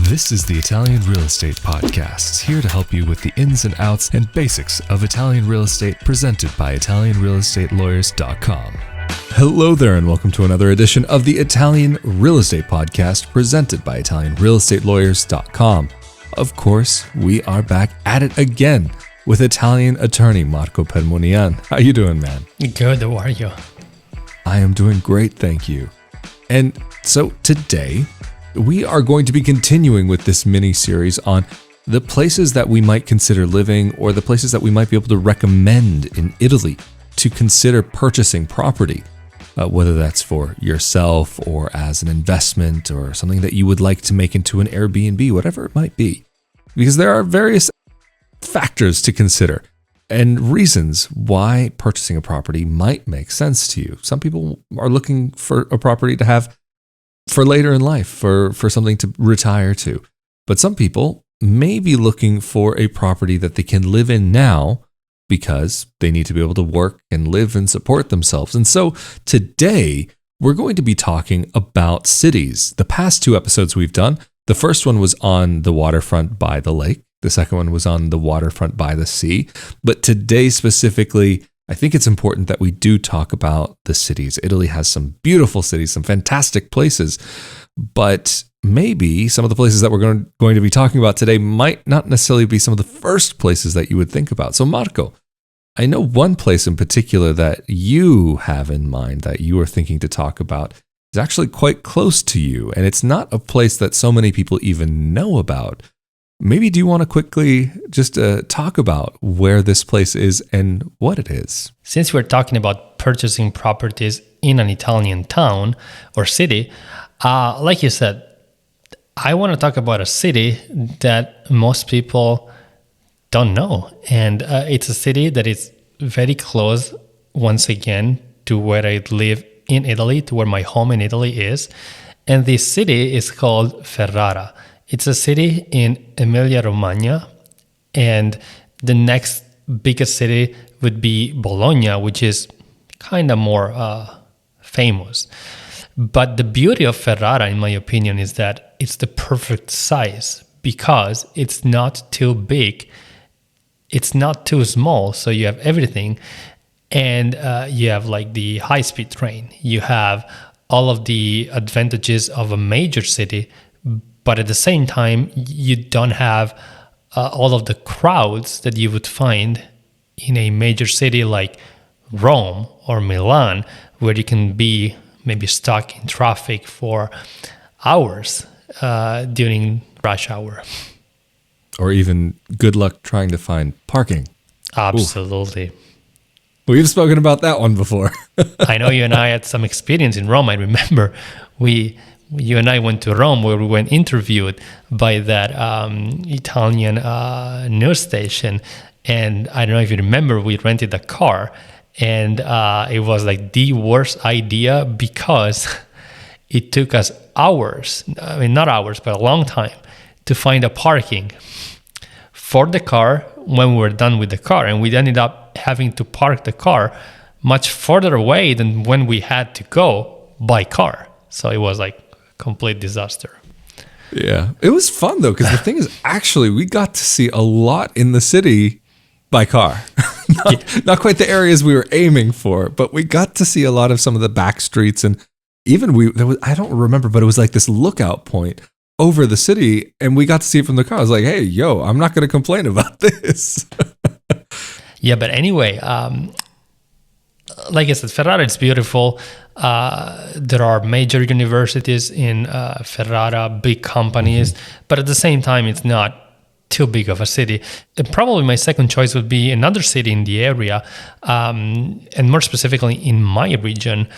This is the Italian Real Estate Podcast, here to help you with the ins and outs and basics of Italian real estate, presented by ItalianRealEstateLawyers.com. Hello there, and welcome to another edition of the Italian Real Estate Podcast, presented by ItalianRealEstateLawyers.com. Of course, we are back at it again with Italian attorney Marco Permunian. How you doing, man? Good, how are you? I am doing great, thank you. And so today, we are going to be continuing with this mini-series on the places that we might consider living, or the places that we might be able to recommend in Italy to consider purchasing property, whether that's for yourself or as an investment or something that you would like to make into an Airbnb, whatever it might be. Because there are various factors to consider and reasons why purchasing a property might make sense to you. Some people are looking for a property to have for later in life, for something to retire to. But some people may be looking for a property that they can live in now because they need to be able to work and live and support themselves. And so today, we're going to be talking about cities. The past two episodes we've done, the first one was on the waterfront by the lake. The second one was on the waterfront by the sea. But today specifically, I think it's important that we do talk about the cities. Italy has some beautiful cities, some fantastic places, but maybe some of the places that we're going to be talking about today might not necessarily be some of the first places that you would think about. So Marco, I know one place in particular that you have in mind that you are thinking to talk about is actually quite close to you, and it's not a place that so many people even know about. Maybe do you want to quickly just talk about where this place is and what it is? Since we're talking about purchasing properties in an Italian town or city, like you said, I want to talk about a city that most people don't know. And it's a city that is very close, once again, to where I live in Italy, to where my home in Italy is. And this city is called Ferrara. It's a city in Emilia-Romagna, and the next biggest city would be Bologna, which is kind of more famous. But the beauty of Ferrara, in my opinion, is that it's the perfect size because it's not too big, it's not too small, so you have everything, and you have like the high-speed train. You have all of the advantages of a major city, but at the same time, you don't have all of the crowds that you would find in a major city like Rome or Milan, where you can be maybe stuck in traffic for hours during rush hour. Or even good luck trying to find parking. Absolutely. Ooh. We've spoken about that one before. I know you and I had some experience in Rome. I remember you and I went to Rome, where we went interviewed by that Italian news station. And I don't know if you remember, we rented a car, and it was like the worst idea because it took us hours, I mean, not hours, but a long time to find a parking for the car when we were done with the car. And we ended up having to park the car much further away than when we had to go by car. So it was like complete disaster. Yeah, it was fun though, because the thing is, actually, we got to see a lot in the city by car. Not quite the areas we were aiming for, but we got to see a lot of some of the back streets, and even I don't remember, but it was like this lookout point over the city, and we got to see it from the car. I was like, hey, yo, I'm not going to complain about this. Yeah, but anyway, like I said, Ferrara is beautiful. There are major universities in Ferrara, big companies, but at the same time, it's not too big of a city. And probably my second choice would be another city in the area, and more specifically in my region,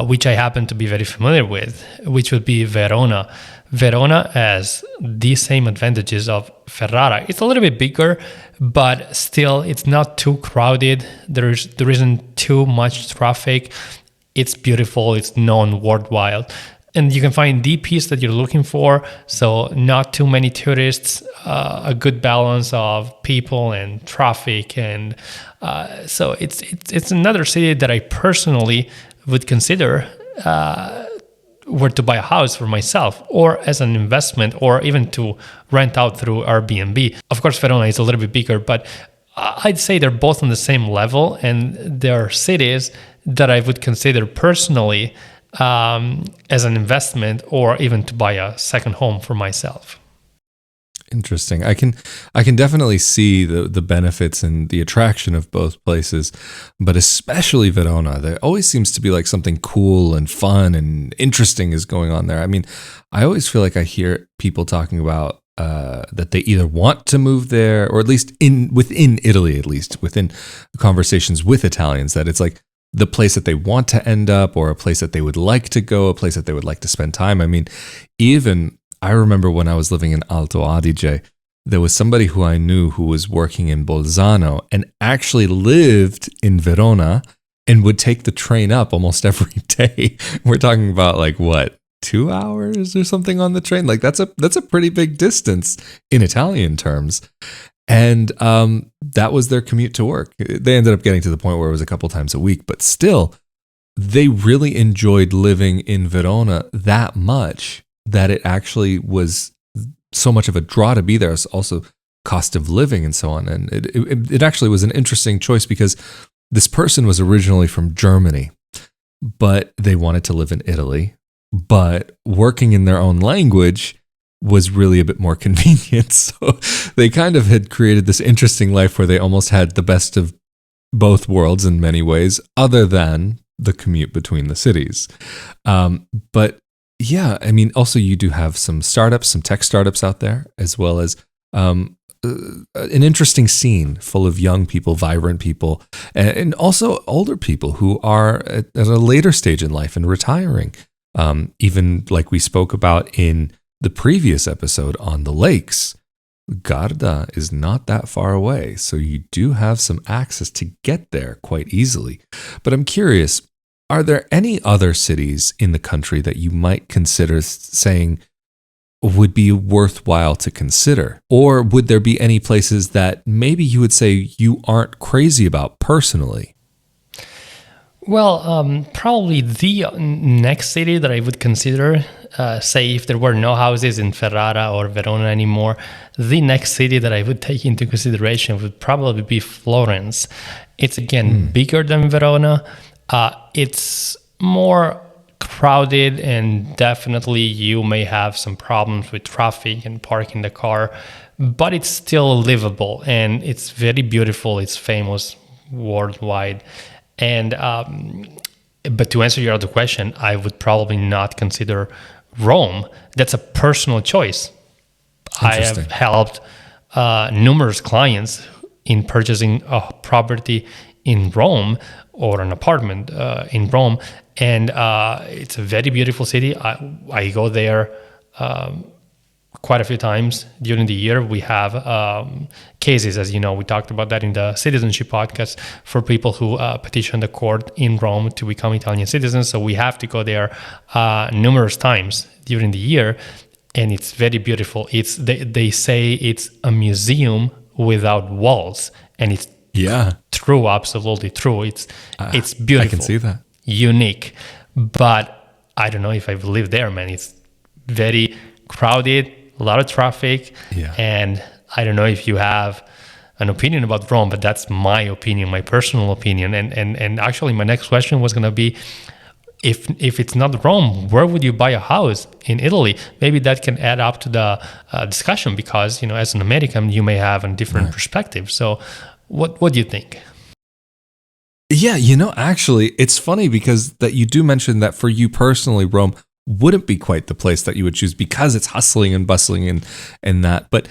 which I happen to be very familiar with, which would be Verona. Verona has the same advantages of Ferrara. It's a little bit bigger, but still it's not too crowded. There isn't too much traffic. It's beautiful. It's known worldwide. And you can find the piece that you're looking for. So not too many tourists, a good balance of people and traffic. And so it's another city that I personally would consider were to buy a house for myself or as an investment or even to rent out through Airbnb. Of course, Verona is a little bit bigger, but I'd say they're both on the same level, and they're cities that I would consider personally as an investment or even to buy a second home for myself. Interesting. I can definitely see the benefits and the attraction of both places, but especially Verona. There always seems to be like something cool and fun and interesting is going on there. I mean, I always feel like I hear people talking about that they either want to move there, or at least within Italy, at least within conversations with Italians, that it's like the place that they want to end up, or a place that they would like to go, a place that they would like to spend time. I mean, even I remember when I was living in Alto Adige, there was somebody who I knew who was working in Bolzano and actually lived in Verona and would take the train up almost every day. We're talking about like what, 2 hours or something on the train? Like that's a pretty big distance in Italian terms. And that was their commute to work. They ended up getting to the point where it was a couple times a week, but still, they really enjoyed living in Verona that much that it actually was so much of a draw to be there. It's also cost of living and so on. And it actually was an interesting choice because this person was originally from Germany, but they wanted to live in Italy. But working in their own language was really a bit more convenient. So they kind of had created this interesting life where they almost had the best of both worlds in many ways, other than the commute between the cities. But yeah, I mean, also you do have some startups, some tech startups out there, as well as an interesting scene full of young people, vibrant people, and also older people who are at a later stage in life and retiring. Even like we spoke about in the previous episode on the lakes, Garda is not that far away, so you do have some access to get there quite easily. But I'm curious, are there any other cities in the country that you might consider saying would be worthwhile to consider? Or would there be any places that maybe you would say you aren't crazy about personally? Well, probably the next city that I would consider, say if there were no houses in Ferrara or Verona anymore, the next city that I would take into consideration would probably be Florence. It's again bigger than Verona. It's more crowded, and definitely you may have some problems with traffic and parking the car, but it's still livable and it's very beautiful. It's famous worldwide. And but to answer your other question, I would probably not consider Rome. That's a personal choice. I have helped numerous clients in purchasing a property in Rome or an apartment in Rome, and it's a very beautiful city. I go there quite a few times during the year. We have cases, as you know, we talked about that in the citizenship podcast, for people who petition the court in Rome to become Italian citizens. So we have to go there numerous times during the year, and it's very beautiful. They say it's a museum without walls, and it's true, absolutely true. It's beautiful. I can see that. Unique, but I don't know if I've lived there, man. It's very crowded, a lot of traffic, and I don't know if you have an opinion about Rome, but that's my opinion, my personal opinion. And actually, my next question was going to be, if it's not Rome, where would you buy a house in Italy? Maybe that can add up to the discussion, because as an American, you may have a different perspective. So, what do you think? Yeah, actually, it's funny because that you do mention that for you personally, Rome wouldn't be quite the place that you would choose because it's hustling and bustling and that. But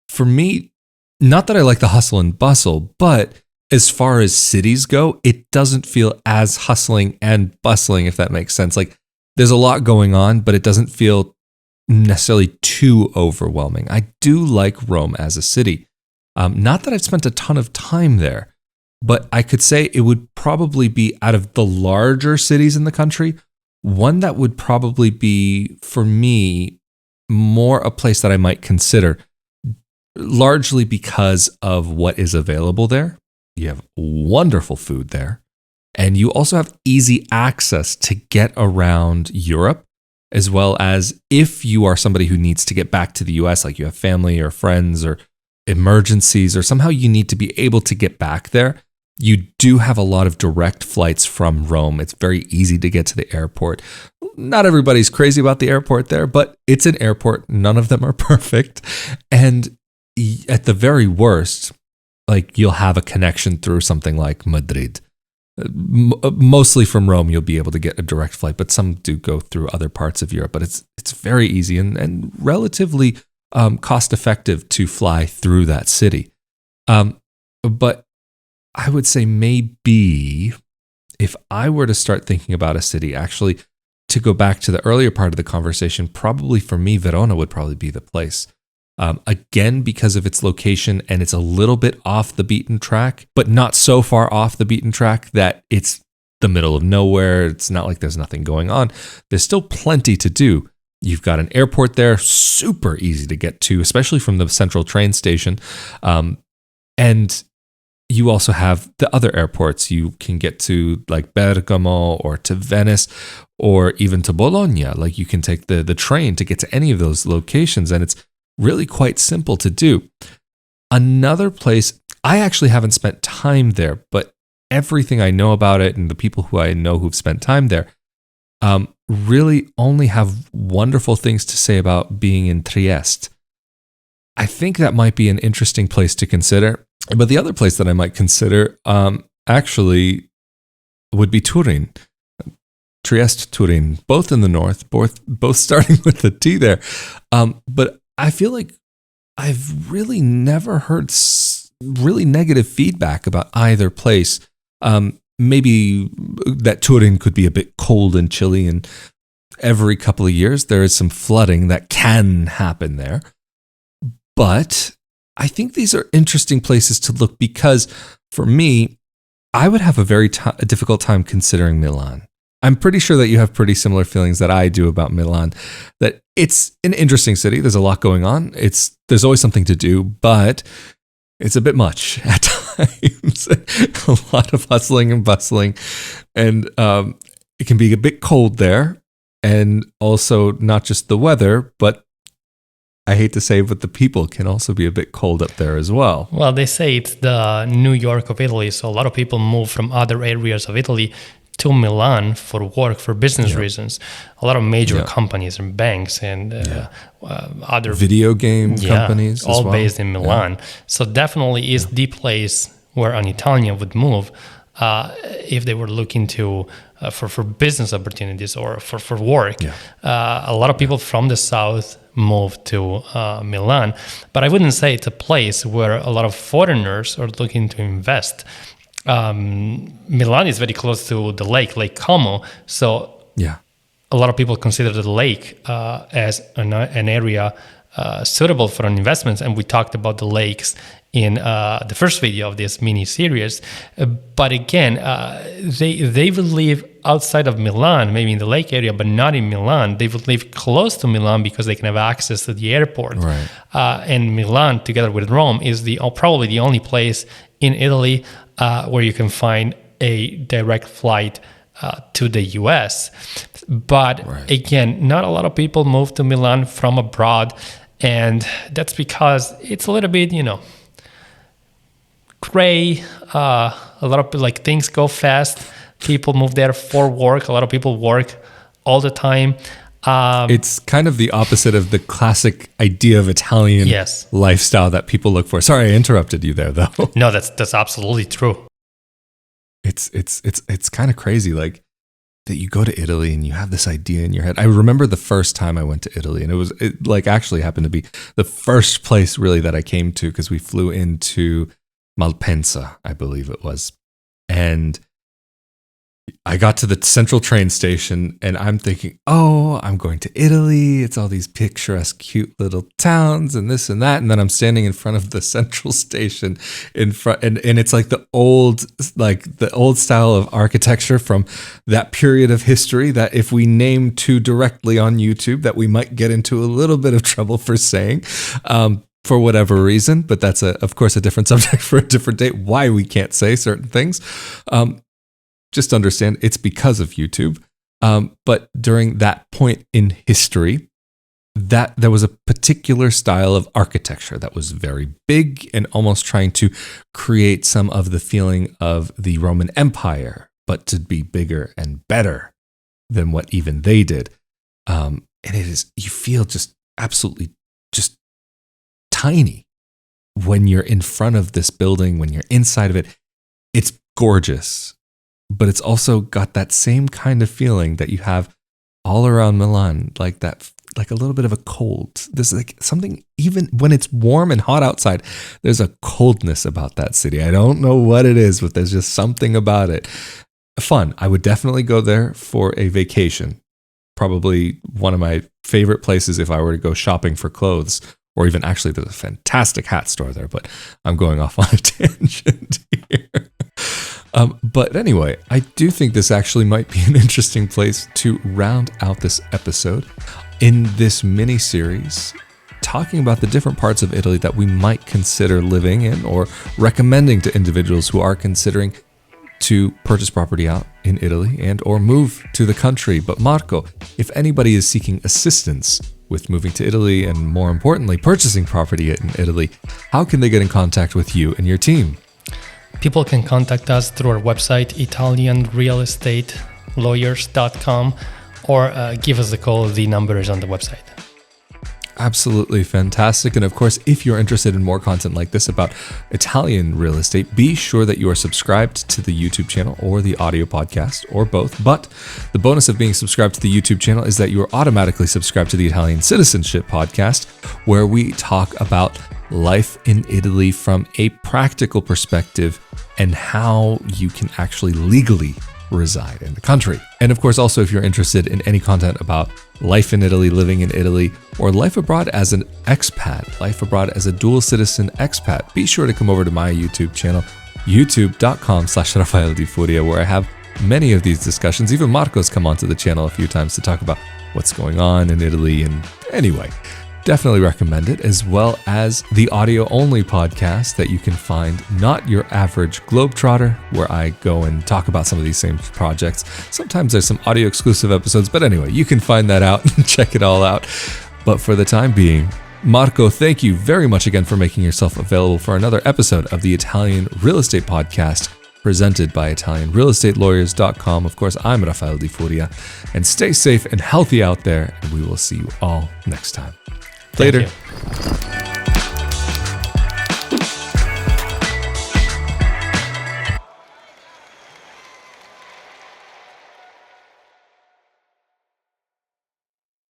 for me, not that I like the hustle and bustle, but as far as cities go, it doesn't feel as hustling and bustling, if that makes sense. Like there's a lot going on, but it doesn't feel necessarily too overwhelming. I do like Rome as a city. Not that I've spent a ton of time there, but I could say it would probably be, out of the larger cities in the country, one that would probably be, for me, more a place that I might consider, largely because of what is available there. You have wonderful food there, and you also have easy access to get around Europe as well as if you are somebody who needs to get back to the US, like you have family or friends or emergencies, or somehow you need to be able to get back there, you do have a lot of direct flights from Rome. It's very easy to get to the airport. Not everybody's crazy about the airport there, but it's an airport. None of them are perfect. And at the very worst, like you'll have a connection through something like Madrid. Mostly from Rome, you'll be able to get a direct flight, but some do go through other parts of Europe. But it's very easy and relatively cost effective to fly through that city. But I would say maybe if I were to start thinking about a city, actually, to go back to the earlier part of the conversation, probably for me, Verona would probably be the place. Again, because of its location, and it's a little bit off the beaten track, but not so far off the beaten track that it's the middle of nowhere. It's not like there's nothing going on. There's still plenty to do. You've got an airport there, super easy to get to, especially from the central train station. And you also have the other airports. You can get to like Bergamo or to Venice or even to Bologna. Like you can take the train to get to any of those locations, and it's really quite simple to do. Another place, I actually haven't spent time there, but everything I know about it and the people who I know who've spent time there really only have wonderful things to say about being in Trieste. I think that might be an interesting place to consider. But the other place that I might consider actually would be Turin. Trieste, Turin, both in the north, both starting with the T there. But I feel like I've really never heard really negative feedback about either place. Maybe that Turin could be a bit cold and chilly, and every couple of years there is some flooding that can happen there. But I think these are interesting places to look because for me, I would have a very difficult time considering Milan. I'm pretty sure that you have pretty similar feelings that I do about Milan, that it's an interesting city. There's a lot going on. There's always something to do, but it's a bit much at times. A lot of hustling and bustling. And it can be a bit cold there. And also not just the weather, but I hate to say, but the people can also be a bit cold up there as well. Well, they say it's the New York of Italy. So a lot of people move from other areas of Italy to Milan for work, for business reasons. A lot of major companies and banks and other video game companies all as well. Based in Milan. So definitely is the place where an Italian would move if they were looking to for business opportunities or for work. A lot of people from the south move to Milan, but I wouldn't say it's a place where a lot of foreigners are looking to invest. Milan is very close to the Lake Como, so a lot of people consider the lake as an area suitable for an investment, and we talked about the lakes in the first video of this mini series. But again, they will live outside of Milan, maybe in the lake area, but not in Milan. They will live close to Milan because they can have access to the airport. Right. And Milan, together with Rome, is probably the only place in Italy where you can find a direct flight to the US. But again, not a lot of people move to Milan from abroad. And that's because it's a little bit, gray. A lot of things go fast. People move there for work. A lot of people work all the time. It's kind of the opposite of the classic idea of Italian lifestyle that people look for. Sorry, I interrupted you there, though. No, that's absolutely true. It's kind of crazy, like that you go to Italy and you have this idea in your head. I remember the first time I went to Italy, and it actually happened to be the first place really that I came to because we flew into Malpensa, I believe it was, and I got to the central train station and I'm thinking, oh, I'm going to Italy. It's all these picturesque, cute little towns and this and that. And then I'm standing in front of the central station in front, and it's like the old style of architecture from that period of history that if we name too directly on YouTube, that we might get into a little bit of trouble for saying, for whatever reason. But that's of course a different subject for a different day, why we can't say certain things. Just understand it's because of YouTube. But during that point in history, that there was a particular style of architecture that was very big and almost trying to create some of the feeling of the Roman Empire, but to be bigger and better than what even they did. And you feel just absolutely just tiny when you're in front of this building, when you're inside of it. It's gorgeous, but it's also got that same kind of feeling that you have all around Milan, like a little bit of a cold. There's like something, even when it's warm and hot outside, there's a coldness about that city. I don't know what it is, but there's just something about it. Fun. I would definitely go there for a vacation. Probably one of my favorite places if I were to go shopping for clothes, or even actually there's a fantastic hat store there, but I'm going off on a tangent here. But anyway, I do think this actually might be an interesting place to round out this episode in this mini series, talking about the different parts of Italy that we might consider living in or recommending to individuals who are considering to purchase property out in Italy and or move to the country. But Marco, if anybody is seeking assistance with moving to Italy and more importantly, purchasing property in Italy, how can they get in contact with you and your team? People can contact us through our website, italianrealestatelawyers.com, or give us a call. The number is on the website. Absolutely fantastic. And of course, if you're interested in more content like this about Italian real estate, be sure that you are subscribed to the YouTube channel or the audio podcast or both. But the bonus of being subscribed to the YouTube channel is that you are automatically subscribed to the Italian Citizenship podcast, where we talk about life in Italy from a practical perspective and how you can actually legally reside in the country. And of course, also, if you're interested in any content about life in Italy, living in Italy, or life abroad as an expat, life abroad as a dual citizen expat, be sure to come over to my YouTube channel, youtube.com/Rafael Di Furia, where I have many of these discussions. Even Marco's come onto the channel a few times to talk about what's going on in Italy. And anyway, definitely recommend it, as well as the audio-only podcast that you can find, Not Your Average Globetrotter, where I go and talk about some of these same projects. Sometimes there's some audio-exclusive episodes, but anyway, you can find that out and check it all out. But for the time being, Marco, thank you very much again for making yourself available for another episode of the Italian Real Estate Podcast, presented by ItalianRealEstatelawyers.com. Of course, I'm Rafael Di Furia, and stay safe and healthy out there, and we will see you all next time. Later. Thank you.